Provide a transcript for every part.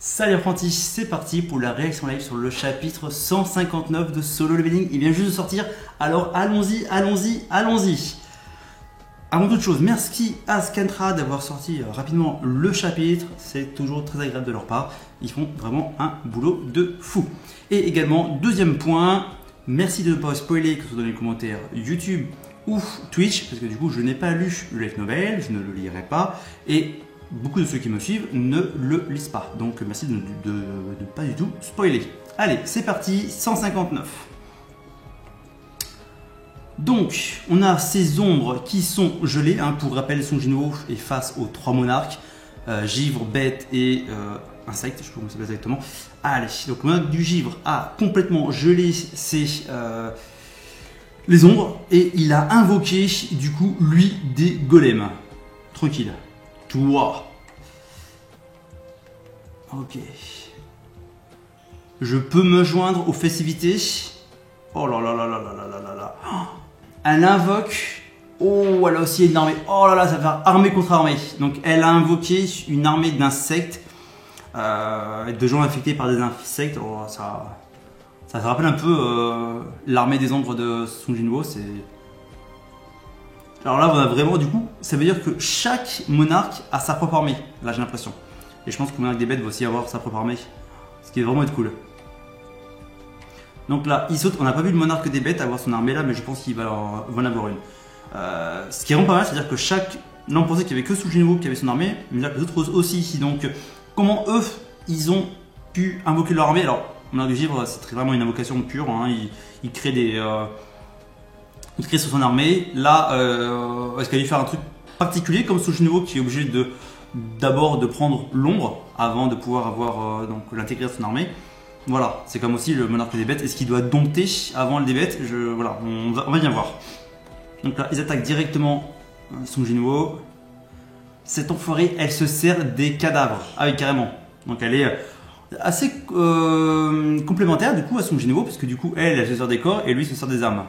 Salut apprentis, c'est parti pour la réaction live sur le chapitre 159 de Solo Leveling. Il vient juste de sortir, alors allons-y. Avant toute chose, merci à Scantra d'avoir sorti rapidement le chapitre, c'est toujours très agréable de leur part, ils font vraiment un boulot de fou. Et également, deuxième point, merci de ne pas spoiler, que ce soit dans les commentaires YouTube ou Twitch, parce que du coup je n'ai pas lu le light novel, je ne le lirai pas, et beaucoup de ceux qui me suivent ne le lisent pas. Donc merci de ne pas du tout spoiler. Allez, c'est parti, 159. Donc, on a ces ombres qui sont gelées. Hein, pour rappel, Song Jinwoo est face aux trois monarques, givre, bête et insecte, je sais pas comment ça s'appelle exactement. Allez, donc le monarque du givre a complètement gelé les ombres et il a invoqué du coup lui des golems. Tranquille. Toi. Ok. Je peux me joindre aux festivités. Oh là là là là là là là là. Elle invoque. Oh, elle a aussi une armée. Oh là là, ça va faire armée contre armée. Donc elle a invoqué une armée d'insectes. De gens infectés par des insectes. Oh, ça rappelle un peu l'armée des ombres de Song Jinwoo. C'est... Alors là, on a vraiment, du coup, ça veut dire que chaque monarque a sa propre armée, là j'ai l'impression. Et je pense que le monarque des bêtes va aussi avoir sa propre armée, ce qui est vraiment être cool. Donc là, il saute, on n'a pas vu le monarque des bêtes avoir son armée là, mais je pense qu'il va en avoir une. Ce qui est vraiment pas mal, c'est-à-dire que chaque... Là on pensait qu'il n'y avait que Song Jinwoo qui avait son armée, mais là les autres aussi. Donc comment eux, ils ont pu invoquer leur armée? Alors, le monarque du givre, c'est vraiment une invocation pure, hein. Il crée des... Il crée sur son armée. Là, est-ce qu'il a dû faire un truc particulier comme Song Jinwoo qui est obligé d'abord de prendre l'ombre avant de pouvoir avoir l'intégrer à son armée. Voilà, c'est comme aussi le monarque des bêtes. Est-ce qu'il doit dompter avant le des bêtes? Voilà, on va bien voir. Donc là, ils attaquent directement Song Jinwoo. Cette enfoirée, elle se sert des cadavres. Ah oui, carrément. Donc elle est assez complémentaire du coup à Song Jinwoo, parce que du coup, elle se sert des corps et lui se sert des armes.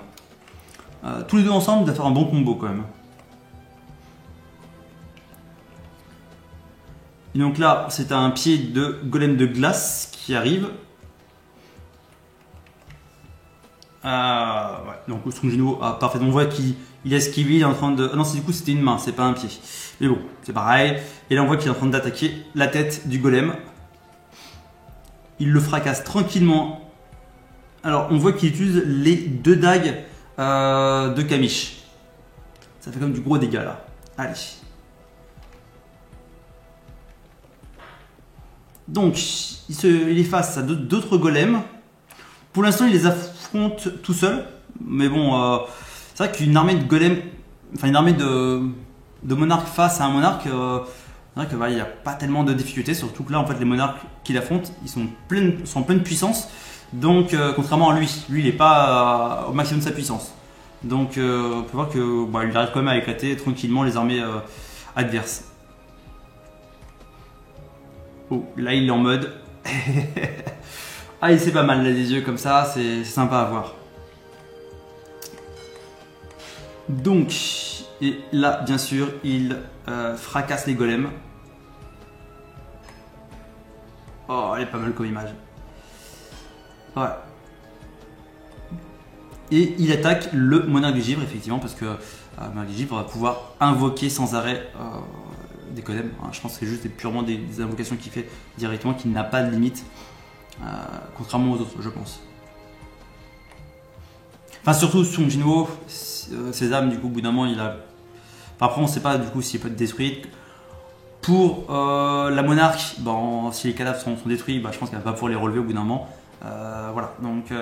Tous les deux ensemble, ça va faire un bon combo quand même. Et donc là, c'est un pied de golem de glace qui arrive. Ouais. Donc Song Jinwoo a parfaitement, on voit qu'il a esquivé, il est en train de... Ah non, du coup c'était une main, c'est pas un pied. Mais bon, c'est pareil. Et là on voit qu'il est en train d'attaquer la tête du golem. Il le fracasse tranquillement. Alors on voit qu'il utilise les deux dagues de Kamish. Ça fait comme du gros dégât là. Allez. Donc, il est face à d'autres golems. Pour l'instant, il les affronte tout seul. Mais bon, c'est vrai qu'une armée de golems, enfin une armée de monarques face à un monarque, c'est vrai qu'il n'y a pas tellement de difficultés. Surtout que là, en fait, les monarques qu'il affronte, ils sont en pleine puissance. Donc, contrairement à lui, il n'est pas au maximum de sa puissance. Donc, on peut voir que il arrive quand même à éclater tranquillement les armées adverses. Oh, là il est en mode. Ah, c'est pas mal là, les yeux comme ça, c'est sympa à voir. Donc, et là, bien sûr, il fracasse les golems. Oh, elle est pas mal comme image. Ouais. Et il attaque le monarque du givre, effectivement, parce que le monarque du givre va pouvoir invoquer sans arrêt des golems. Je pense que c'est juste purement des invocations qu'il fait directement, qui n'a pas de limite, contrairement aux autres, je pense. Enfin, surtout Song Jinwoo, ses âmes, du coup, au bout d'un moment, il a... Enfin, après, on ne sait pas, du coup, s'il peut être détruit. Pour la monarque, bon, si les cadavres sont détruits, je pense qu'elle va pas pouvoir les relever au bout d'un moment. Voilà, donc... le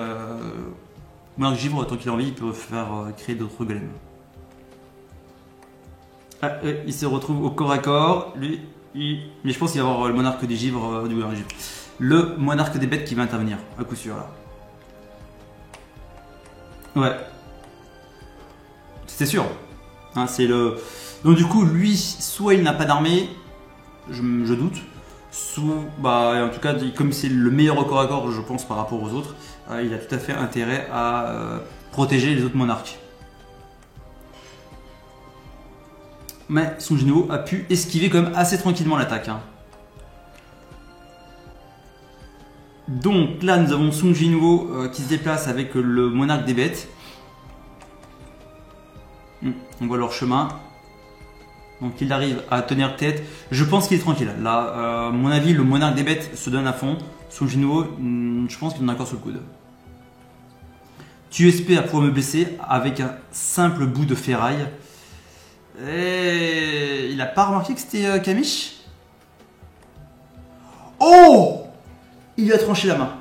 monarque du givre, tant qu'il a envie, il peut faire créer d'autres golems. Ah, il se retrouve au corps à corps. Lui, mais je pense qu'il va y avoir le monarque du givre, le monarque des bêtes qui va intervenir, à coup sûr là. Ouais. C'était sûr. Hein, c'est le... Donc du coup, lui, soit il n'a pas d'armée, je doute. Soit, en tout cas, comme c'est le meilleur au corps à corps, je pense, par rapport aux autres, il a tout à fait intérêt à protéger les autres monarques. Mais Song Jinwoo a pu esquiver quand même assez tranquillement l'attaque. Hein. Donc là, nous avons Sung Jinwoo qui se déplace avec le monarque des bêtes. On voit leur chemin. Donc il arrive à tenir tête. Je pense qu'il est tranquille. Là, à mon avis, le monarque des bêtes se donne à fond. Sung Jinwoo, je pense qu'il en a encore sous le coude. Tu espères pouvoir me blesser avec un simple bout de ferraille. Et il a pas remarqué que c'était Kamish. Oh! Il lui a tranché la main.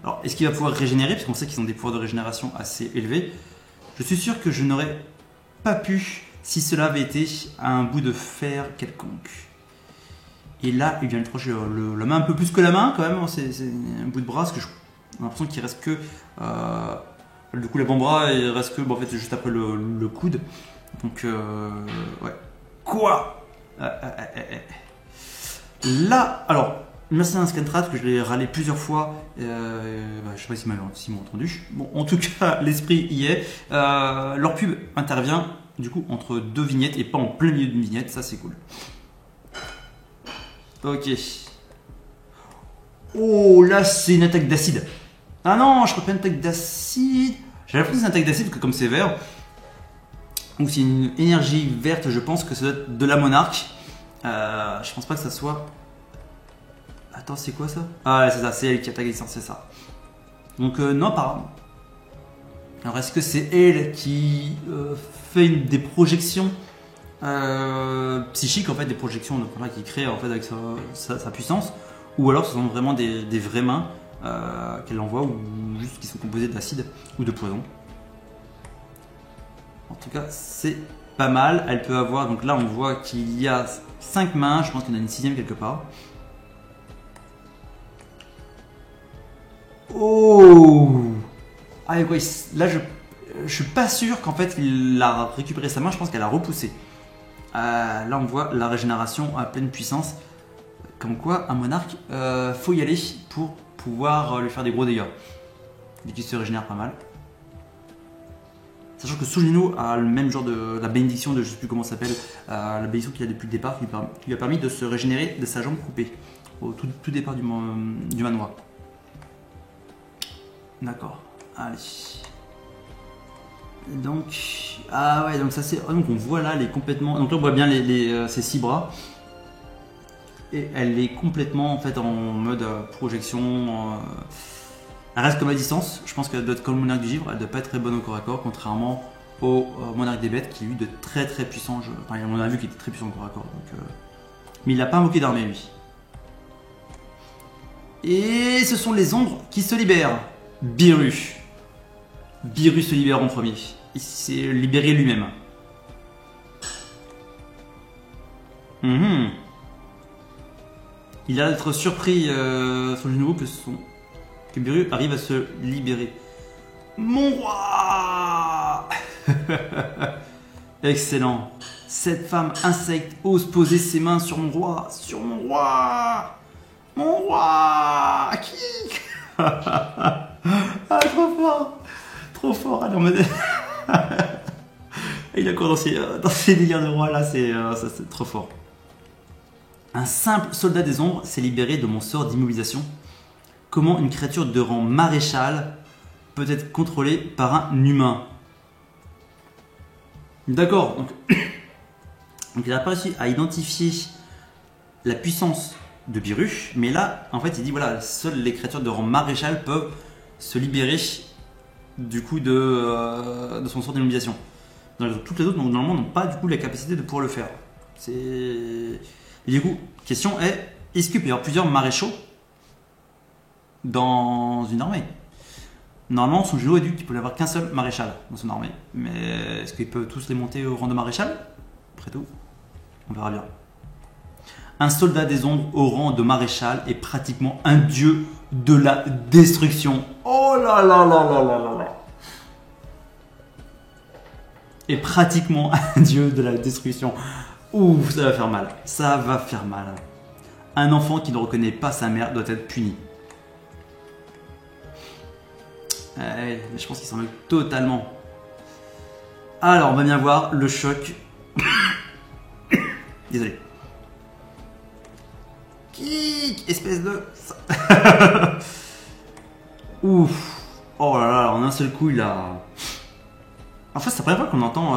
Alors, est-ce qu'il va pouvoir régénérer? Parce qu'on sait qu'ils ont des pouvoirs de régénération assez élevés. Je suis sûr que je n'aurais pas pu si cela avait été un bout de fer quelconque. Et là, il vient de trancher la main un peu plus que la main quand même. C'est un bout de bras, parce que j'ai l'impression qu'il reste que... du coup, l'avant-bras, il reste que... Bon, en fait, juste après le coude. Donc, ouais. Quoi? Là, alors... Merci à un Scantrat que je l'ai râlé plusieurs fois. Je ne sais pas s'ils m'ont entendu. Bon, en tout cas, l'esprit y est. Leur pub intervient du coup entre deux vignettes et pas en plein milieu d'une vignette. Ça, c'est cool. Ok. Oh, là, c'est une attaque d'acide. Ah non, je crois pas une attaque d'acide. J'ai l'impression que c'est une attaque d'acide parce que comme c'est vert. Donc c'est une énergie verte. Je pense que ça doit être de la monarque. Je pense pas que ça soit... Attends, c'est quoi ça? Ah ouais, c'est ça, c'est elle qui attaque à distance, c'est ça. Donc non, apparemment. Alors est-ce que c'est elle qui fait des projections psychiques, en fait, des projections qui crée en fait avec sa puissance, ou alors ce sont vraiment des vraies mains qu'elle envoie, ou juste qui sont composées d'acide ou de poison. En tout cas, c'est pas mal. Elle peut avoir, donc là on voit qu'il y a 5 mains, je pense qu'il y en a une 6ème quelque part. Oh! Ah, quoi, là, je suis pas sûr qu'en fait il a récupéré sa main, je pense qu'elle a repoussé. Là, on voit la régénération à pleine puissance. Comme quoi, un monarque, faut y aller pour pouvoir lui faire des gros dégâts. Et qui se régénère pas mal. Sachant que Sung Jinwoo a le même genre de la bénédiction de je sais plus comment ça s'appelle, la bénédiction qu'il a depuis le départ, qui lui a permis de se régénérer de sa jambe coupée au tout départ du manoir. D'accord, allez. Donc, ah ouais, donc ça c'est. Donc on voit là, elle est complètement. Donc là on voit bien ses 6 bras. Et elle est complètement en fait en mode projection. Elle reste comme à distance. Je pense qu'elle doit être comme le monarque du givre. Elle doit pas être très bonne au corps à corps, contrairement au monarque des bêtes qui est lui de très puissant. Enfin, on a vu qu'il était très puissant au corps à corps. Donc, mais il n'a pas invoqué d'armée lui. Et ce sont les ombres qui se libèrent. Biru. Biru se libère en premier. Il s'est libéré lui-même. Il a d'être surpris sur le nouveau que Biru arrive à se libérer. Mon roi. Excellent. Cette femme insecte ose poser ses mains sur mon roi. Sur mon roi. Mon roi. Qui? Ah, trop fort. Trop fort. Alors, il a quoi dans ses délires de roi là, c'est trop fort. Un simple soldat des ombres s'est libéré de mon sort d'immobilisation. Comment une créature de rang maréchal peut être contrôlée par un humain? D'accord, donc il n'a pas réussi à identifier la puissance de Biru, mais là, en fait, il dit voilà, seules les créatures de rang maréchal peuvent se libérer du coup de son sort d'immobilisation. Toutes les autres, normalement, n'ont pas du coup la capacité de pouvoir le faire. Et du coup, question est-ce qu'il peut y avoir plusieurs maréchaux dans une armée? Normalement, son judo est dit qu'il peut y avoir qu'un seul maréchal dans son armée. Mais est-ce qu'il peut tous les monter au rang de maréchal? Après tout, on verra bien. Un soldat des ombres au rang de maréchal est pratiquement un dieu de la destruction. Oh là là là là là là là. Est pratiquement un dieu de la destruction. Ouh, ça va faire mal. Ça va faire mal. Un enfant qui ne reconnaît pas sa mère doit être puni. Je pense qu'il s'en moque totalement. Alors, on va bien voir le choc. Désolé. Kick, espèce de... Ouf. Oh là là, en un seul coup, il a... En fait, c'est la première fois qu'on entend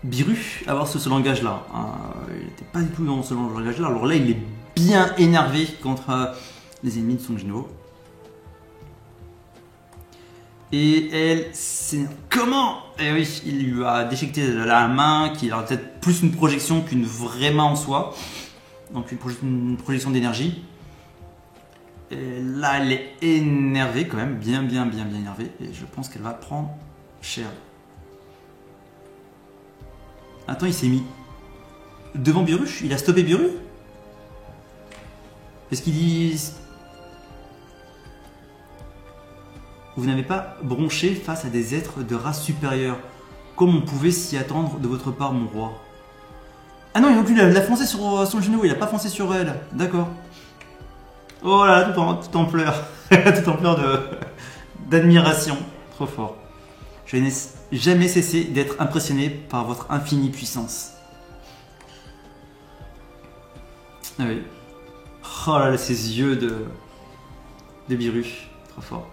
Biru avoir ce langage-là. Il n'était pas du tout dans ce langage-là. Alors là, il est bien énervé contre les ennemis de Song Jinwoo. Et elle, c'est... Comment? Eh oui, il lui a déchiqueté la main, qui a peut-être plus une projection qu'une vraie main en soi. Donc une projection d'énergie. Et là, elle est énervée quand même, bien énervée. Et je pense qu'elle va prendre cher. Attends, il s'est mis devant Biru? Il a stoppé Biru? Est-ce qu'il dit... Vous n'avez pas bronché face à des êtres de race supérieure, comme on pouvait s'y attendre de votre part, mon roi. Ah non, il a foncé sur son genou, il a pas foncé sur elle. D'accord. Oh là là, tout en pleurs. Tout en pleurs d'admiration. Trop fort. Je n'ai jamais cessé d'être impressionné par votre infinie puissance. Ah oui. Oh là là, ces yeux de Biru. Trop fort.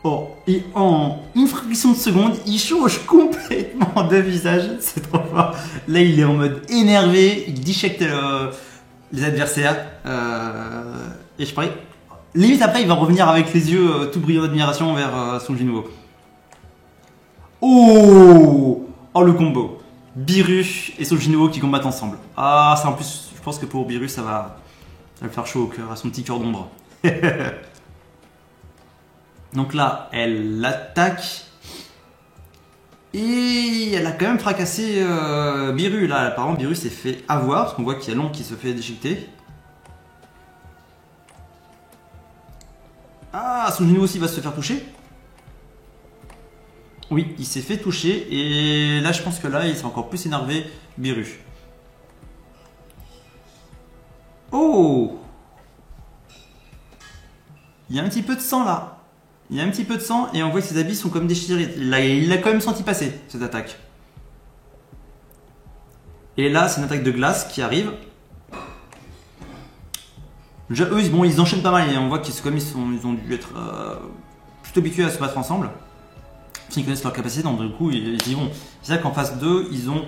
Oh, et en une fraction de seconde, il change complètement de visage. C'est trop fort. Là, il est en mode énervé. Il déchiquette les adversaires. Et je parie. Limite après, il va revenir avec les yeux tout brillants d'admiration vers Song Jinwoo. Oh, oh, le combo. Biru et Song Jinwoo qui combattent ensemble. Ah, ça en plus, je pense que pour Biru, ça va le faire chaud au cœur, à son petit cœur d'ombre. Donc là, elle l'attaque. Et elle a quand même fracassé Biru. Là, apparemment, Biru s'est fait avoir. Parce qu'on voit qu'il y a l'ongle qui se fait déchiqueter. Ah, Song Jinwoo aussi va se faire toucher. Oui, il s'est fait toucher. Et là, je pense que là, il s'est encore plus énervé, Biru. Oh! Il y a un petit peu de sang là. Il y a un petit peu de sang et on voit que ses habits sont comme déchirés. Il l'a quand même senti passer, cette attaque. Et là, c'est une attaque de glace qui arrive. Déjà, eux, bon, ils enchaînent pas mal et on voit qu'ils ils ont dû être plutôt habitués à se battre ensemble. Ils connaissent leur capacité, donc du coup, ils y vont. C'est vrai qu'en face d'eux, ils ont...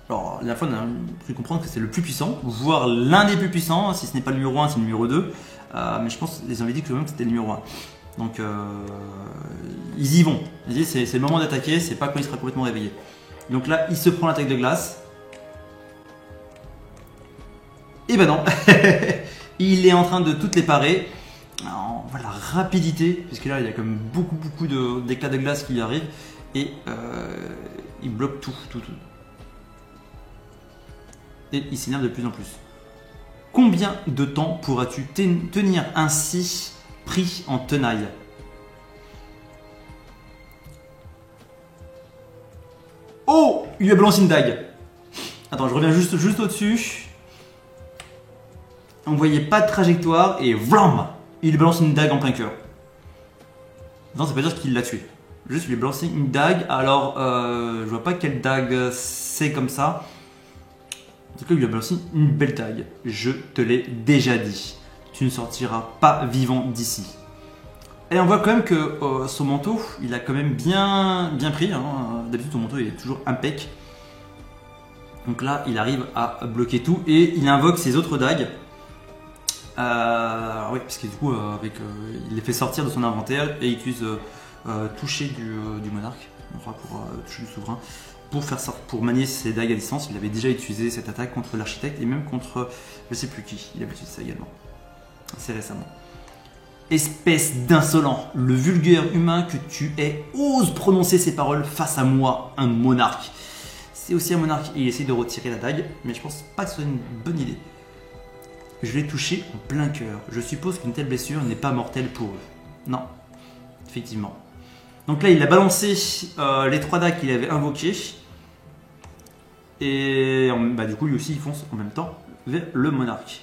Alors, la dernière fois, on a pu comprendre que c'est le plus puissant, voire l'un des plus puissants. Si ce n'est pas le numéro 1, c'est le numéro 2. Mais je pense qu'ils avaient dit que c'était le numéro 1. Donc ils y vont. C'est le moment d'attaquer, c'est pas quand il sera complètement réveillé. Donc là, il se prend l'attaque de glace. Et ben non, il est en train de toutes les parer. Alors, on voit la rapidité, puisque là, il y a quand même beaucoup d'éclats de glace qui lui arrivent. Et il bloque tout. Et il s'énerve de plus en plus. Combien de temps pourras-tu tenir ainsi pris en tenaille? Oh, il lui a balancé une dague. Attends, je reviens juste au-dessus. On voyait pas de trajectoire et vlam, il lui balance une dague en plein cœur. Non, ça veut pas dire qu'il l'a tué. Juste, il lui a balancé une dague. Alors, je vois pas quelle dague c'est comme ça. En tout cas, il lui a balancé une belle dague. Je te l'ai déjà dit. Tu ne sortiras pas vivant d'ici. Et on voit quand même que son manteau, il a quand même bien pris. Hein. D'habitude, son manteau il est toujours impec. Donc là, il arrive à bloquer tout et il invoque ses autres dagues. Oui, parce que du coup, il les fait sortir de son inventaire et il utilise toucher du monarque, pour toucher du souverain, pour manier ses dagues à distance. Il avait déjà utilisé cette attaque contre l'architecte et même contre je sais plus qui. Il avait utilisé ça également. Assez récemment. Espèce d'insolent, le vulgaire humain que tu es ose prononcer ces paroles face à moi, un monarque. C'est aussi un monarque et il essaie de retirer la dague, mais je pense pas que ce soit une bonne idée. Je l'ai touché en plein cœur. Je suppose qu'une telle blessure n'est pas mortelle pour eux. Non, effectivement. Donc là, il a balancé les 3 dagues qu'il avait invoquées. Et du coup, lui aussi, il fonce en même temps vers le monarque.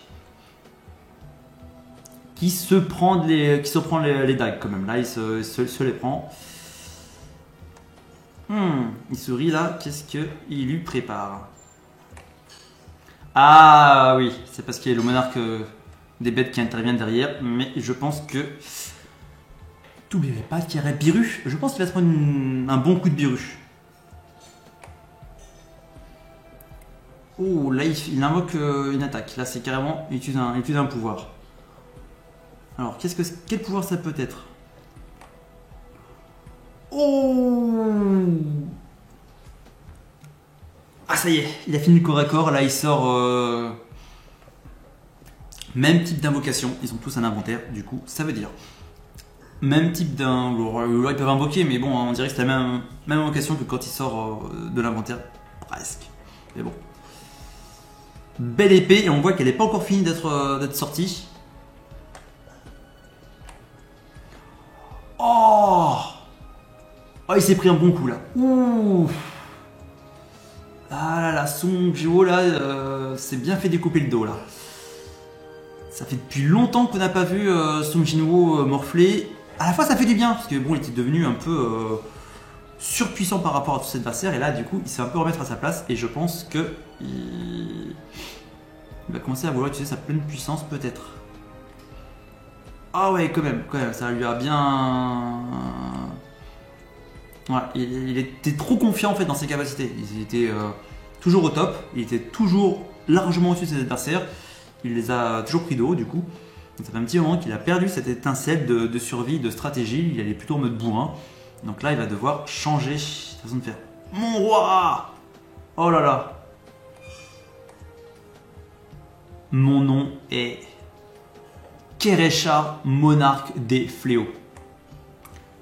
Qui se prend les dagues quand même. Là, il se les prend. Il sourit là. Qu'est-ce qu'il lui prépare? Ah oui, c'est parce qu'il y a le monarque des bêtes qui intervient derrière, mais je pense que... T'oublierais pas qu'il y aurait Biru. Je pense qu'il va se prendre un bon coup de Biru. Oh, là il invoque une attaque. Là c'est carrément, il utilise un pouvoir. Alors, quel pouvoir ça peut être? Oh! Ah ça y est, il a fini le corps à corps, là il sort... Même type d'invocation, ils ont tous un inventaire, du coup ça veut dire... Même type d'un... Là ils peuvent invoquer, mais bon, on dirait que c'est la même invocation que quand il sort de l'inventaire. Presque. Mais bon. Belle épée, et on voit qu'elle n'est pas encore finie d'être sortie. Oh! Oh, il s'est pris un bon coup là. Ouh! Ah là là, Song Jiwo là, c'est bien fait découper le dos là. Ça fait depuis longtemps qu'on n'a pas vu Song Jinwoo morfler. À la fois ça fait du bien, parce que bon, il était devenu un peu surpuissant par rapport à tous ses adversaires, et là du coup il s'est un peu remettre à sa place, et je pense que il va commencer à vouloir utiliser sa pleine puissance peut-être. Ah ouais, quand même, ça lui a bien... Ouais, il était trop confiant en fait dans ses capacités. Il était toujours au top, il était toujours largement au-dessus de ses adversaires. Il les a toujours pris de haut du coup. Donc ça fait un petit moment qu'il a perdu cette étincelle de survie, de stratégie. Il allait plutôt en mode bourrin. Donc là il va devoir changer sa façon de faire. Mon roi! Oh là là! Mon nom est Keresha, monarque des fléaux.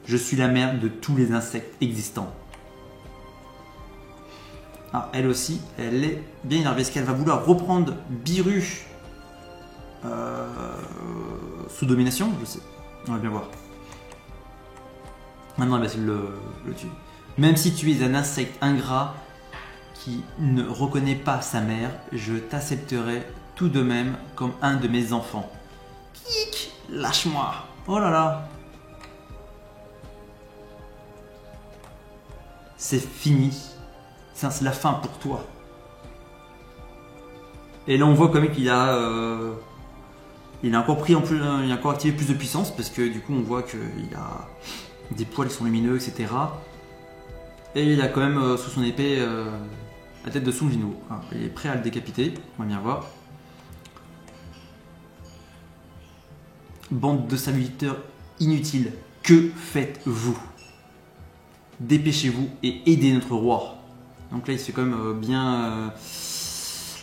Je suis la mère de tous les insectes existants. Ah, elle aussi, elle est bien énervée. Est-ce qu'elle va vouloir reprendre Biru sous domination? Je sais. On va bien voir. Maintenant, elle va essayer de le tuer. Même si tu es un insecte ingrat qui ne reconnaît pas sa mère, je t'accepterai tout de même comme un de mes enfants. Kik, lâche-moi. Oh là là. C'est fini. C'est la fin pour toi. Et là on voit quand même qu'il a... il a encore pris en plus, il a encore activé plus de puissance parce que du coup on voit qu'il a des poils qui sont lumineux, etc. Et il a quand même sous son épée la tête de Song Jinwoo. Il est prêt à le décapiter, on va bien voir. Bande de serviteurs inutiles, que faites-vous? Dépêchez-vous et aidez notre roi. Donc là il se fait quand même bien...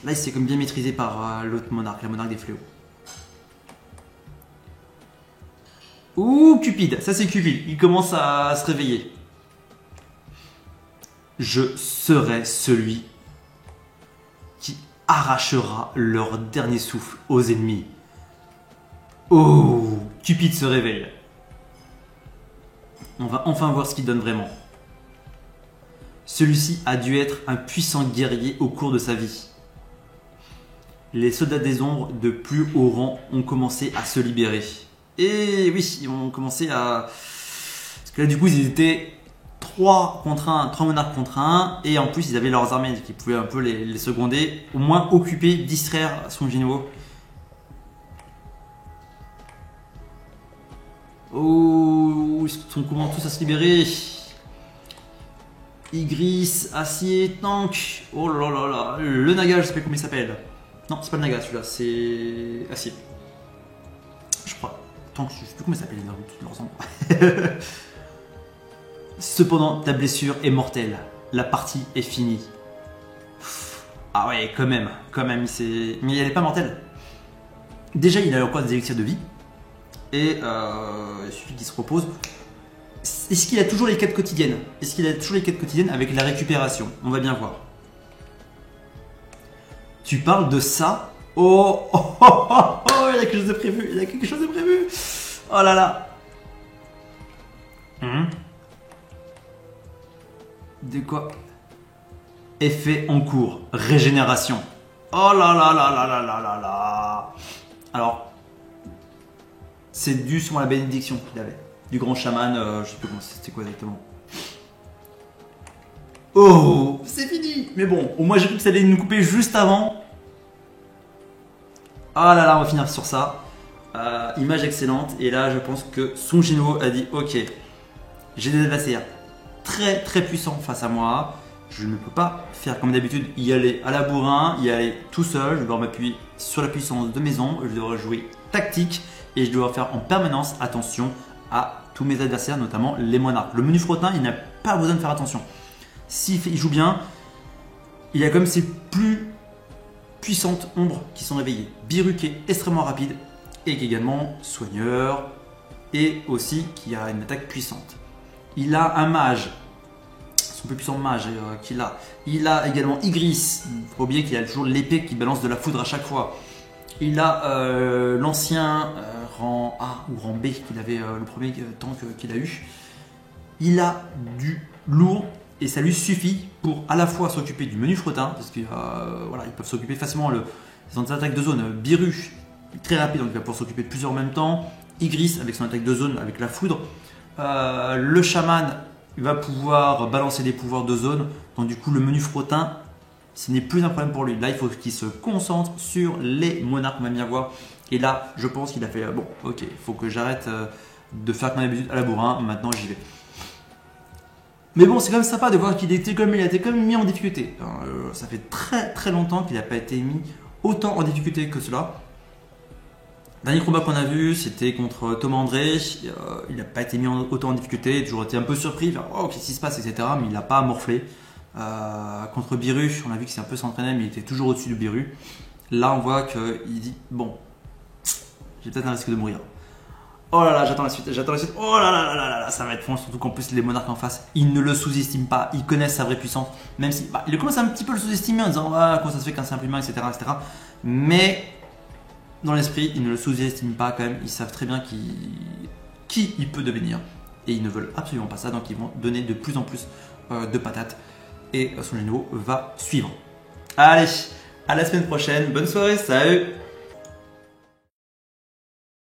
là il s'est comme bien maîtrisé par l'autre monarque, la monarque des fléaux. Ouh, Cupide, ça c'est Cupide, il commence à se réveiller. Je serai celui qui arrachera leur dernier souffle aux ennemis. Oh, Cupide se réveille. On va enfin voir ce qu'il donne vraiment. Celui-ci a dû être un puissant guerrier au cours de sa vie. Les soldats des ombres de plus haut rang ont commencé à se libérer. Et oui, ils ont commencé à... Parce que là du coup ils étaient 3 monarques contre 1. Et en plus ils avaient leurs armées qui pouvaient un peu les seconder. Au moins occuper, distraire Song Jinwoo. Oh, ils sont comment tous à se libérer. Igris, acier, tank. Oh là là là. Le Naga, je sais pas comment il s'appelle. Non, c'est pas le Naga celui-là, c'est acier. Je crois. Tank, je sais plus comment il s'appelle, ils leur ressemblent. Cependant, ta blessure est mortelle. La partie est finie. Ah ouais, quand même, c'est... Mais elle est pas mortelle. Déjà, il a encore des élixirs de vie. Et il suffit qu'il se repose. Est-ce qu'il a toujours les quêtes quotidiennes? Est-ce qu'il a toujours les quêtes quotidiennes avec la récupération? On va bien voir. Tu parles de ça? Oh, oh, oh, oh, oh, il y a quelque chose de prévu. Il y a quelque chose de prévu. Oh là là. De quoi? Effet en cours. Régénération. Oh là là là là là là là là. Alors, c'est dû sur la bénédiction qu'il avait. Du grand chaman, je sais plus comment c'était quoi exactement. Oh, c'est fini. Mais bon, au moins j'ai cru que ça allait nous couper juste avant. Ah là là, on va finir sur ça. Image excellente. Et là, je pense que Song Jin-woo a dit ok, j'ai des adversaires très très puissants face à moi. Je ne peux pas faire comme d'habitude, y aller à la bourrin, y aller tout seul. Je vais devoir m'appuyer sur la puissance de mes ombres. Je dois jouer tactique et je dois faire en permanence attention à tous mes adversaires, notamment les monarques. Le menu frottin, il n'a pas besoin de faire attention. S'il joue bien, il y a comme ses plus puissantes ombres qui sont réveillées. Biru qui est extrêmement rapide et qui est également soigneur et aussi qui a une attaque puissante. Il a un mage, son plus puissant mage qu'il a. Il a également Igris, il ne faut pas oublier qu'il a toujours l'épée qui balance de la foudre à chaque fois. Il a l'ancien rang A ou rang B qu'il avait le premier tank qu'il a eu. Il a du lourd et ça lui suffit pour à la fois s'occuper du menu frottin, parce qu'ils voilà, ils peuvent s'occuper facilement des attaques de zone. Biru, très rapide, donc il va pouvoir s'occuper de plusieurs en même temps. Igris avec son attaque de zone avec la foudre. Le chaman va pouvoir balancer des pouvoirs de zone, donc du coup le menu frottin, ce n'est plus un problème pour lui. Là, il faut qu'il se concentre sur les monarques, on va bien voir. Et là, je pense qu'il a fait bon, ok, il faut que j'arrête de faire comme d'habitude à la bourrin, maintenant j'y vais. Mais bon, c'est quand même sympa de voir qu'il était comme il a été quand même mis en difficulté. Ça fait très très longtemps qu'il n'a pas été mis autant en difficulté que cela. Dernier combat qu'on a vu, c'était contre Thomas André. Il n'a pas été mis autant en difficulté. Il a toujours été un peu surpris, oh, qu'est-ce qui se passe, etc. Mais il n'a pas morflé. Contre Biru, on a vu qu'il s'est un peu s'entraîné, mais il était toujours au-dessus de Biru. Là, on voit qu'il dit bon, j'ai peut-être un risque de mourir. Oh là là, j'attends la suite. Oh là là là là là, ça va être fond. Surtout qu'en plus, les monarques en face, ils ne le sous-estiment pas. Ils connaissent sa vraie puissance. Même si, il commence un petit peu à le sous-estimer en disant comment ça se fait qu'un simple humain, etc., etc. Mais dans l'esprit, ils ne le sous-estiment pas quand même. Ils savent très bien qui il peut devenir. Et ils ne veulent absolument pas ça. Donc, ils vont donner de plus en plus de patates. Et Song Jin-woo va suivre. Allez, à la semaine prochaine. Bonne soirée, salut!